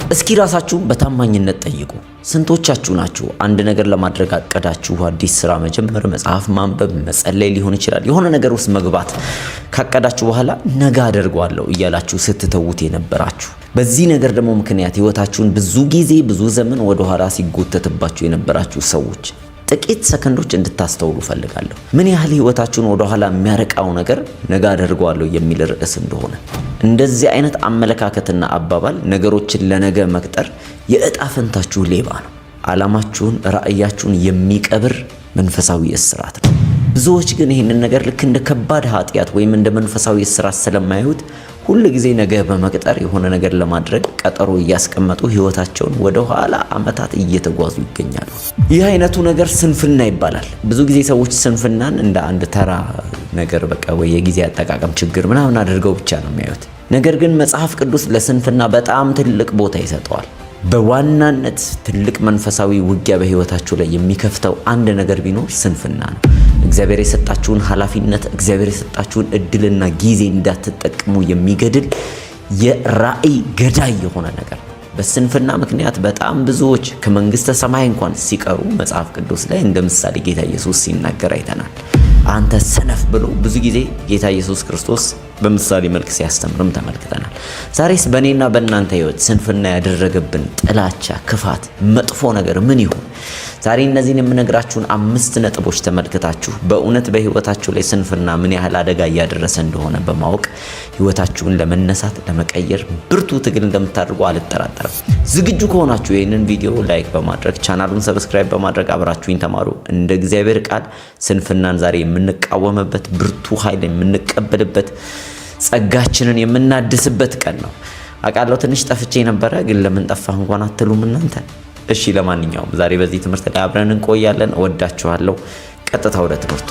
እስኪ ራሳችሁን በታማኝነት ጠይቁ። ስንቶቻችሁ ናችሁ አንድ ነገር ለማድረግ አቀዳችሁ አዲስ ስራ መጀመር፣ መጽሐፍ ማንበብ፣ መጸለይ ሊሆን ይችላል። የሆነ ነገር ውስጥ መግባት ካቀዳችሁ በኋላ ነገ አደርገዋለሁ እያላችሁ ስትተውት የነበራችሁ፣ በዚህ ነገር ደግሞ ምክንያት ህይወታችሁን ብዙ ጊዜ ብዙ ዘመን ወደ ኋላ ሲጎተትባችሁ የነበራችሁ ሰዎች ጥቂት ሰከንዶች እንድታስተውሉ ፈልጋለሁ። ምን ያህል ህይወታችሁን ወደ ኋላ የሚያረቃው ነገር ነገ አደርገዋለሁ የሚል ርዕስ እንደሆነ። እንደዚህ አይነት አመለካከትና አባባል ነገሮችን ለነገ መቅጠር የእጣ ፈንታችሁ ሌባ ነው። ዓላማችሁን፣ ራእያችሁን የሚቀብር መንፈሳዊ እስራት ነው። ብዙዎች ግን ይህንን ነገር ልክ እንደ ከባድ ኃጢአት ወይም እንደ መንፈሳዊ እስራት ስለማያዩት ሁሉ ጊዜ ነገ በመቅጠር የሆነ ነገር ለማድረግ ቀጠሮ እያስቀመጡ ህይወታቸውን ወደ ኋላ አመታት እየተጓዙ ይገኛሉ። ይህ አይነቱ ነገር ስንፍና ይባላል። ብዙ ጊዜ ሰዎች ስንፍናን እንደ አንድ ተራ ነገር በቃ ወይ የጊዜ አጠቃቀም ችግር ምናምን አድርገው ብቻ ነው የሚያዩት። ነገር ግን መጽሐፍ ቅዱስ ለስንፍና በጣም ትልቅ ቦታ ይሰጠዋል። በዋናነት ትልቅ መንፈሳዊ ውጊያ በህይወታችሁ ላይ የሚከፍተው አንድ ነገር ቢኖር ስንፍና ነው። እግዚአብሔር የሰጣችሁን ኃላፊነት፣ እግዚአብሔር የሰጣችሁን እድልና ጊዜ እንዳትጠቀሙ የሚገድል የራእይ ገዳይ የሆነ ነገር። በስንፍና ምክንያት በጣም ብዙዎች ከመንግስተ ሰማይ እንኳን ሲቀሩ መጽሐፍ ቅዱስ ላይ እንደ ምሳሌ ጌታ ኢየሱስ ሲናገር አይተናል። አንተ ሰነፍ ብሎ ብዙ ጊዜ ጌታ ኢየሱስ ክርስቶስ በምሳሌ መልክ ሲያስተምርም ተመልክተናል። ዛሬስ በእኔና በእናንተ ህይወት ስንፍና ያደረገብን ጥላቻ፣ ክፋት፣ መጥፎ ነገር ምን ይሆን? ዛሬ እነዚህን የምነግራችሁን 5 ነጥቦች ተመልክታችሁ በእውነት በህይወታችሁ ላይ ስንፍና ምን ያህል አደጋ እያደረሰ እንደሆነ በማወቅ ህይወታችሁን ለመነሳት ለመቀየር ብርቱ ትግል እንደምታደርጉ አልጠራጠርም። ዝግጁ ከሆናችሁ ይህንን ቪዲዮ ላይክ በማድረግ ቻናሉን ሰብስክራይብ በማድረግ አብራችሁኝ ተማሩ። እንደ እግዚአብሔር ቃል ስንፍናን ዛሬ የምንቃወምበት ብርቱ ኃይል የምንቀበልበት ጸጋችንን የምናድስበት ቀን ነው። አቃለው ትንሽ ጠፍቼ ነበረ፣ ግን ለምን ጠፋህ እንኳን አትሉም እናንተ። እሺ ለማንኛውም ዛሬ በዚህ ትምህርት ላይ አብረን እንቆያለን። እወዳችኋለሁ። ቀጥታ ወደ ትምህርቱ